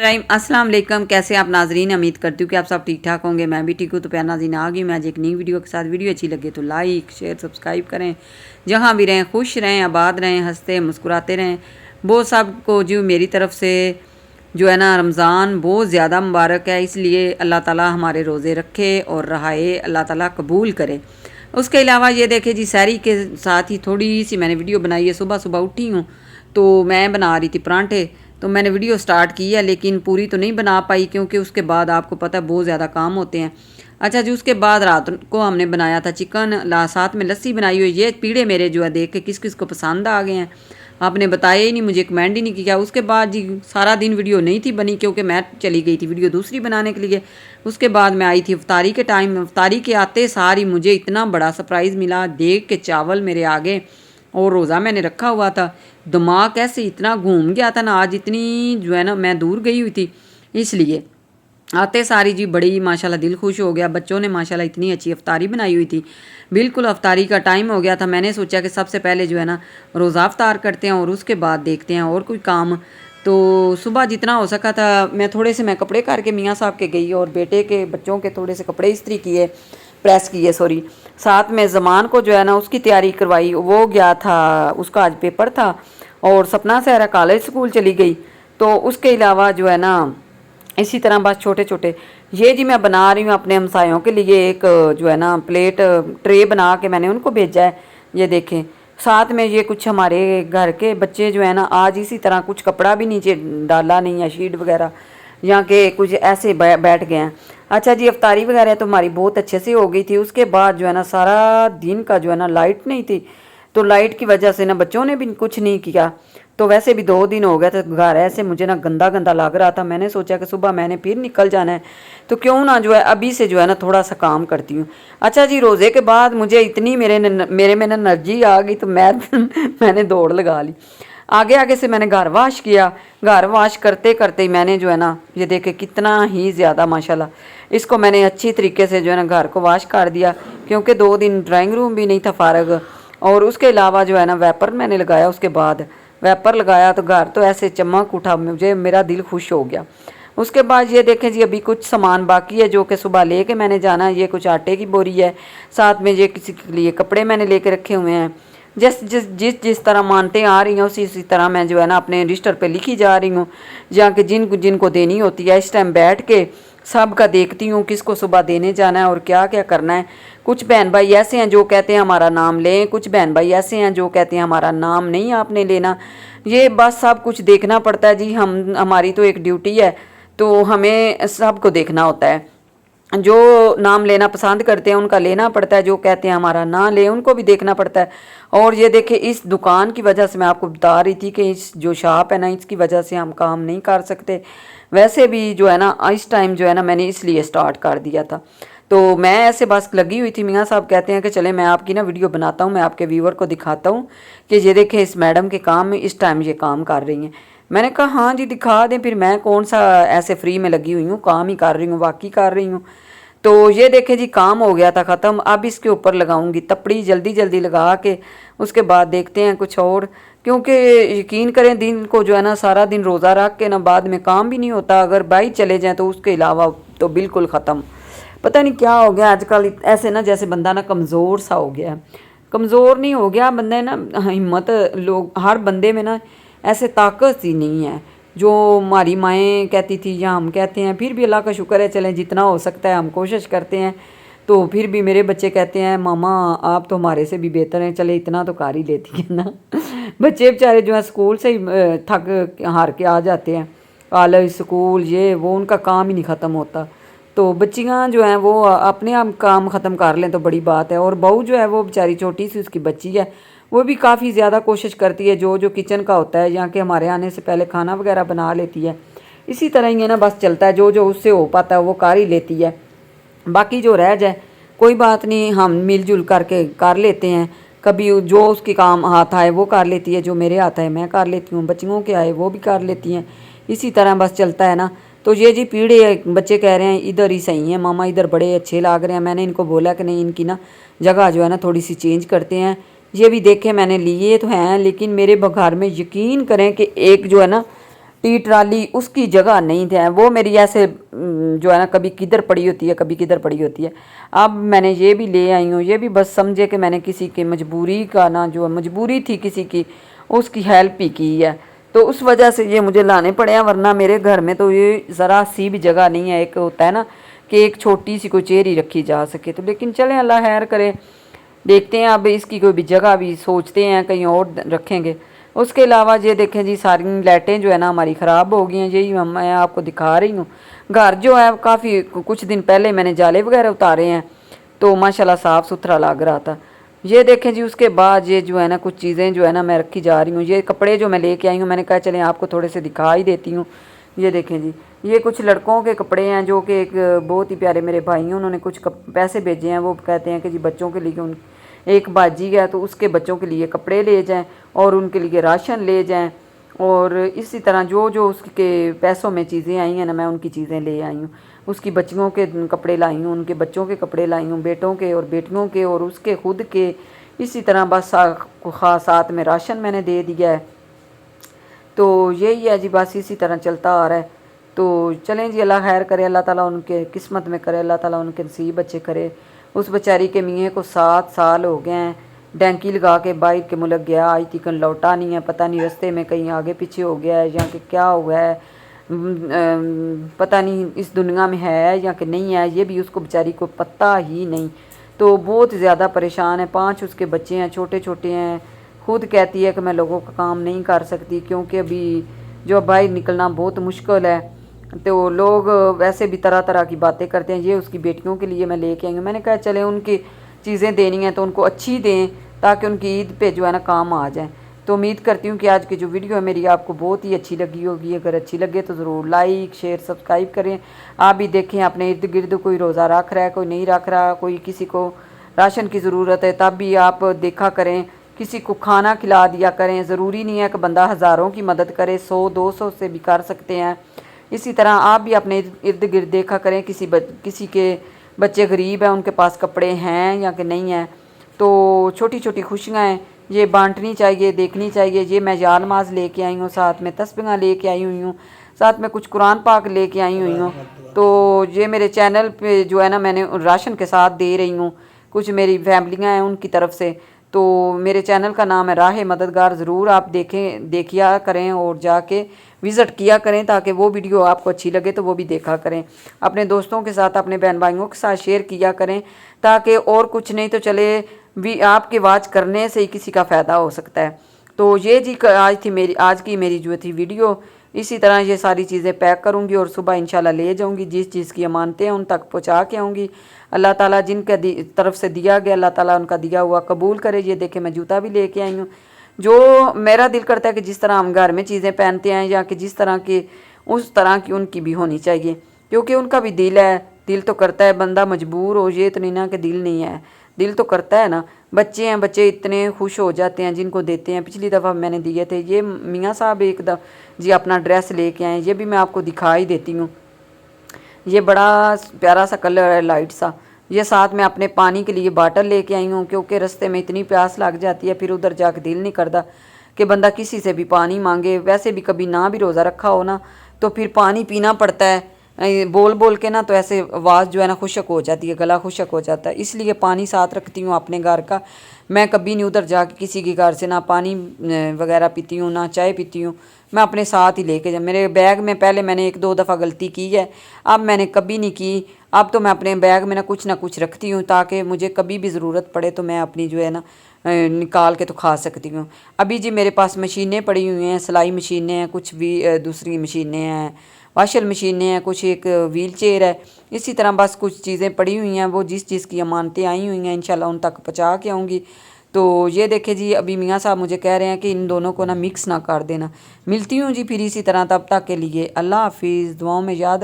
अस्सलाम वालेकुम। कैसे आप नाजरीन? उम्मीद करती हूँ कि आप सब ठीक ठाक होंगे। मैं भी ठीक हूँ। तो प्यार नाज़रीन आ गई मैं आज एक नई वीडियो के साथ। वीडियो अच्छी लगे तो लाइक शेयर सब्सक्राइब करें। जहाँ भी रहें खुश रहें, आबाद रहें, हंसते मुस्कुराते रहें। वो सब को जो मेरी तरफ से जो है ना रमज़ान बहुत ज़्यादा मुबारक है, इसलिए अल्लाह ताला हमारे रोज़े रखे और रहाए अल्लाह ताला कबूल करे। उसके अलावा ये देखें जी, सैरी के साथ ही थोड़ी सी मैंने वीडियो बनाई है। सुबह सुबह उठी हूँ तो मैं बना रही थी परांठे, तो मैंने वीडियो स्टार्ट की है लेकिन पूरी तो नहीं बना पाई क्योंकि उसके बाद आपको पता है बहुत ज़्यादा काम होते हैं। अच्छा जी, उसके बाद रात को हमने बनाया था चिकन, साथ में लस्सी बनाई हुई। ये पीड़े मेरे जो है देख के किस किस को पसंद आ गए हैं, आपने बताया ही नहीं, मुझे कमेंट ही नहीं किया। उसके बाद जी सारा दिन वीडियो नहीं थी बनी क्योंकि मैं चली गई थी वीडियो दूसरी बनाने के लिए। उसके बाद मैं आई थी इफ्तारी के टाइम। इफ्तारी के आते सारी मुझे इतना बड़ा सरप्राइज़ मिला, देख के चावल मेरे आगे और रोज़ा मैंने रखा हुआ था। दिमाग ऐसे इतना घूम गया था ना, आज इतनी जो है ना मैं दूर गई हुई थी, इसलिए आते सारी जी बड़ी माशाल्लाह दिल खुश हो गया। बच्चों ने माशाल्लाह इतनी अच्छी इफ्तारी बनाई हुई थी। बिल्कुल इफ्तारी का टाइम हो गया था। मैंने सोचा कि सबसे पहले जो है ना रोज़ा इफ्तार करते हैं और उसके बाद देखते हैं और कोई काम। तो सुबह जितना हो सका था मैं थोड़े से कपड़े करके मियाँ साहब के गई और बेटे के बच्चों के थोड़े से कपड़े इस्त्री किए, प्रेस किए सॉरी। साथ में ज़मान को जो है ना उसकी तैयारी करवाई, वो गया था, उसका आज पेपर था। और सपना सहरा कॉलेज स्कूल चली गई। तो उसके अलावा जो है ना इसी तरह बस छोटे छोटे ये जी मैं बना रही हूँ अपने हमसायों के लिए एक जो है ना प्लेट ट्रे बना के मैंने उनको भेजा है। ये देखें, साथ में ये कुछ हमारे घर के बच्चे जो है ना आज इसी तरह कुछ कपड़ा भी नीचे डाला नहीं है, शीट वगैरह यहाँ के कुछ ऐसे बैठ गए हैं। अच्छा जी, इफ्तारी वगैरह तो हमारी बहुत अच्छे से हो गई थी। उसके बाद जो है ना सारा दिन का जो है ना लाइट नहीं थी, तो लाइट की वजह से ना बच्चों ने भी कुछ नहीं किया। तो वैसे भी 2 दिन हो गए थे घर, ऐसे मुझे ना गंदा गंदा लग रहा था। मैंने सोचा कि सुबह मैंने फिर निकल जाना है तो क्यों ना जो है अभी से जो है ना थोड़ा सा काम करती हूँ। अच्छा जी, रोज़े के बाद मुझे इतनी मेरे में ना एनर्जी आ गई तो मैंने दौड़ लगा ली। आगे आगे से मैंने घर वाश किया। घर वाश करते करते ही मैंने जो है ना ये देखे कितना ही ज़्यादा माशाल्लाह इसको मैंने अच्छी तरीके से जो है ना घर को वाश कर दिया क्योंकि 2 दिन ड्राइंग रूम भी नहीं था फारग। और उसके अलावा जो है ना वैपर मैंने लगाया। उसके बाद वैपर लगाया तो घर तो ऐसे चमक उठा, मुझे मेरा दिल खुश हो गया। उसके बाद ये देखें जी, अभी कुछ सामान बाकी है जो कि सुबह लेके मैंने जाना है। ये कुछ आटे की बोरी है, साथ में ये किसी के लिए कपड़े मैंने लेके रखे हुए हैं। जिस तरह मानते आ रही हैं उसी तरह मैं जो है ना अपने रजिस्टर पे लिखी जा रही हूँ, जहाँ के जिनको देनी होती है। इस टाइम बैठ के सब का देखती हूँ किसको सुबह देने जाना है और क्या क्या करना है। कुछ बहन भाई ऐसे हैं जो कहते हैं हमारा नाम लें, कुछ बहन भाई ऐसे हैं जो कहते हैं हमारा नाम नहीं आपने लेना। ये बस सब कुछ देखना पड़ता है जी। हमारी तो एक ड्यूटी है, तो हमें सबको देखना होता है। जो नाम लेना पसंद करते हैं उनका लेना पड़ता है, जो कहते हैं हमारा ना ले उनको भी देखना पड़ता है। और ये देखिए, इस दुकान की वजह से मैं आपको बता रही थी कि इस जो शॉप है ना इसकी वजह से हम काम नहीं कर सकते। वैसे भी जो है ना इस टाइम जो है ना मैंने इसलिए स्टार्ट कर दिया था। तो मैं ऐसे बस लगी हुई थी। मियाँ साहब कहते हैं कि चले मैं आपकी ना वीडियो बनाता हूँ, मैं आपके व्यूवर को दिखाता हूँ कि ये देखें इस मैडम के काम में इस टाइम ये काम कर रही हैं। मैंने कहा हाँ जी दिखा दें, फिर मैं कौन सा ऐसे फ्री में लगी हुई हूँ, काम ही कर रही हूँ, वाकई कर रही हूँ। तो ये देखें जी, काम हो गया था ख़त्म। अब इसके ऊपर लगाऊंगी तपड़ी जल्दी जल्दी लगा के, उसके बाद देखते हैं कुछ और। क्योंकि यकीन करें दिन को जो है ना सारा दिन रोज़ा रख के ना बाद में काम भी नहीं होता। अगर बाई चले जाएँ तो उसके अलावा तो बिल्कुल ख़त्म। पता नहीं क्या हो गया आजकल, ऐसे ना जैसे बंदा ना कमज़ोर सा हो गया। कमज़ोर नहीं हो गया बंदे ना, हिम्मत लोग हर बंदे में ना ऐसे ताकत ही नहीं है जो हमारी माएँ कहती थी या हम कहते हैं। फिर भी अल्लाह का शुक्र है, चलें जितना हो सकता है हम कोशिश करते हैं। तो फिर भी मेरे बच्चे कहते हैं मामा आप तो हमारे से भी बेहतर हैं, चले इतना तो कर ही लेती है ना। बच्चे बेचारे जो है स्कूल से ही थक हार के आ जाते हैं, कॉलेज स्कूल ये वो, उनका काम ही नहीं ख़त्म होता। तो बच्चियाँ जो हैं वो अपने आप काम ख़त्म कर लें तो बड़ी बात है। और बहू जो है वो बेचारी छोटी सी उसकी बच्ची है, वो भी काफ़ी ज़्यादा कोशिश करती है। जो किचन का होता है यहाँ के हमारे आने से पहले खाना वगैरह बना लेती है। इसी तरह ही है ना बस चलता है, जो उससे हो पाता है वो कर ही लेती है। बाकी जो रह जाए कोई बात नहीं, हम मिलजुल करके कर लेते हैं। कभी जो उसके काम हाथ आए वो कर लेती है, जो मेरे हाथ आए मैं कर लेती हूँ, बच्चियों के आए वो भी कर लेती हैं। इसी तरह बस चलता है ना। तो ये जी पीढ़े बच्चे कह रहे हैं इधर ही सही है मामा, इधर बड़े अच्छे लग रहे हैं। मैंने इनको बोला कि नहीं, इनकी ना जगह जो है ना थोड़ी सी चेंज करते हैं। ये भी देखे मैंने लिए तो हैं, लेकिन मेरे घर में यकीन करें कि एक जो है ना टी ट्राली उसकी जगह नहीं थे, वो मेरी ऐसे जो है ना कभी किधर पड़ी होती है कभी किधर पड़ी होती है। अब मैंने ये भी ले आई हूँ, ये भी बस समझे कि मैंने किसी की मजबूरी का ना, जो मजबूरी थी किसी की, उसकी हेल्प ही की है, तो उस वजह से ये मुझे लाने पड़े हैं, वरना मेरे घर में तो ये ज़रा सी भी जगह नहीं है। एक होता है ना कि एक छोटी सी कोई चेयर ही रखी जा सके, तो लेकिन चलें अल्लाह खैर करे, देखते हैं अब इसकी कोई भी जगह भी सोचते हैं कहीं और रखेंगे। उसके अलावा ये देखें जी, सारी लाइटें जो है ना हमारी ख़राब हो गई हैं, यही मैं आपको दिखा रही हूँ। घर जो है काफ़ी कुछ दिन पहले मैंने जाले वगैरह उतारे हैं, तो माशाल्लाह साफ़ सुथरा लग रहा था। ये देखें जी, उसके बाद ये जो है ना कुछ चीज़ें जो है ना मैं रखी जा रही हूँ। ये कपड़े जो मैं लेके आई हूँ, मैंने कहा चलें आपको थोड़े से दिखा ही देती हूँ। ये देखें जी, ये कुछ लड़कों के कपड़े हैं जो कि एक बहुत ही प्यारे मेरे भाई हैं, उन्होंने कुछ पैसे भेजे हैं। वो कहते हैं कि जी बच्चों के लिए उन एक बाजी है तो उसके बच्चों के लिए कपड़े ले जाएं और उनके लिए राशन ले जाएं, और इसी तरह जो जो उसके पैसों में चीज़ें आई हैं ना, मैं उनकी चीज़ें ले आई हूँ। उसकी बच्चियों के कपड़े लाई हूँ, उनके बच्चों के कपड़े लाई हूँ, बेटों के और बेटियों के और उसके खुद के। इसी तरह बस साथ में राशन मैंने दे दिया है। तो यही है जी, बस इसी तरह चलता आ रहा है। तो चलें जी, अल्लाह खैर करे, अल्लाह ताला उनके किस्मत में करे, अल्लाह ताला उनके नसीब अच्छे करे। उस बेचारी के मियाँ को 7 साल हो गए हैं, डैंकी लगा के बाहर के मुल्क गया, आज तक लौटा नहीं है। पता नहीं रास्ते में कहीं आगे पीछे हो गया है या कि क्या हुआ है, पता नहीं इस दुनिया में है या कि नहीं है, ये भी उसको बेचारी को पता ही नहीं। तो बहुत ज़्यादा परेशान है। 5 उसके बच्चे हैं, छोटे छोटे हैं। खुद कहती है कि मैं लोगों का काम नहीं कर सकती क्योंकि अभी जो बाहर निकलना बहुत मुश्किल है। तो लोग वैसे भी तरह तरह की बातें करते हैं। ये उसकी बेटियों के लिए मैं लेके आई हूँ। मैंने कहा चले उनकी चीज़ें देनी हैं तो उनको अच्छी दें ताकि उनकी ईद पे जो है ना काम आ जाए। तो उम्मीद करती हूँ कि आज की जो वीडियो है मेरी आपको बहुत ही अच्छी लगी होगी। अगर अच्छी लगे तो ज़रूर लाइक शेयर सब्सक्राइब करें। आप भी देखें अपने इर्द गिर्द कोई रोज़ा रख रहा है, कोई नहीं रख रहा, कोई किसी को राशन की ज़रूरत है तब भी आप देखा करें, किसी को खाना खिला दिया करें। ज़रूरी नहीं है कि बंदा हज़ारों की मदद करे, 100-200 से भी कर सकते हैं। इसी तरह आप भी अपने इर्द गिर्द देखा करें, किसी के बच्चे गरीब हैं, उनके पास कपड़े हैं या कि नहीं हैं। तो छोटी छोटी खुशियाँ हैं, ये बांटनी चाहिए, देखनी चाहिए। ये मैं जान नमाज लेके आई हूँ, साथ में तस्बीहां लेके आई हुई हूँ, साथ में कुछ कुरान पाक लेके आई हुई हूँ। तो ये मेरे चैनल पे जो है ना मैंने राशन के साथ दे रही हूँ। कुछ मेरी फैमिलियाँ हैं उनकी तरफ से। तो मेरे चैनल का नाम है राह मददगार, ज़रूर आप देखिया करें और जाके विज़िट किया करें ताकि वो वीडियो आपको अच्छी लगे तो वो भी देखा करें। अपने दोस्तों के साथ, अपने बहन भाइयों के साथ शेयर किया करें ताकि और कुछ नहीं तो चले भी आपके वाच करने से ही किसी का फ़ायदा हो सकता है। तो ये जी आज की मेरी जो थी वीडियो। इसी तरह ये सारी चीज़ें पैक करूँगी और सुबह इंशाल्लाह ले जाऊँगी। जिस चीज़ की अमानतें हैं उन तक पहुँचा के आऊँगी। अल्लाह ताला जिनके तरफ से दिया गया अल्लाह ताला उनका दिया हुआ कबूल करे। ये देखें मैं जूता भी लेके आई हूँ। जो मेरा दिल करता है कि जिस तरह हम घर में चीज़ें पहनते हैं या कि जिस तरह की उस तरह की उनकी भी होनी चाहिए, क्योंकि उनका भी दिल है। दिल तो करता है बंदा मजबूर हो, ये तो नहीं ना कि दिल नहीं है, दिल तो करता है ना। बच्चे हैं, बच्चे इतने खुश हो जाते हैं जिनको देते हैं। पिछली दफ़ा मैंने दिए थे। ये मियाँ साहब एक जी अपना ड्रेस लेके आए, ये भी मैं आपको दिखा ही देती हूँ। ये बड़ा प्यारा सा कलर है, लाइट सा। ये साथ में अपने पानी के लिए बाटल लेके आई हूँ क्योंकि रास्ते में इतनी प्यास लग जाती है, फिर उधर जाके दिल नहीं करता कि बंदा किसी से भी पानी मांगे। वैसे भी कभी ना भी रोज़ा रखा हो ना तो फिर पानी पीना पड़ता है बोल बोल के ना, तो ऐसे आवाज़ जो है ना खुशक हो जाती है, गला खुशक हो जाता है। इसलिए पानी साथ रखती हूँ अपने घर का। मैं कभी नहीं उधर जाके किसी के घर से ना पानी वगैरह पीती हूँ ना चाय पीती हूँ। मैं अपने साथ ही लेके मेरे बैग में पहले मैंने 1-2 दफ़ा गलती की है, अब मैंने कभी नहीं की। अब तो मैं अपने बैग में ना कुछ रखती हूँ ताकि मुझे कभी भी ज़रूरत पड़े तो मैं अपनी जो है ना निकाल के तो खा सकती हूँ। अभी जी मेरे पास मशीनें पड़ी हुई हैं, सिलाई मशीनें हैं, कुछ भी दूसरी मशीनें हैं, वाशिंग मशीनें हैं, कुछ एक व्हील चेयर है। इसी तरह बस कुछ चीज़ें पड़ी हुई हैं, वो जिस चीज़ की अमानतें आई हुई हैं इंशाल्लाह उन तक पहुँचा के आऊँगी। तो ये देखे जी, अभी मियाँ साहब मुझे कह रहे हैं कि इन दोनों को ना मिक्स ना कर देना। मिलती हूँ जी फिर इसी तरह, तब तक के लिए अल्लाह हाफिज़। दुआओं में याद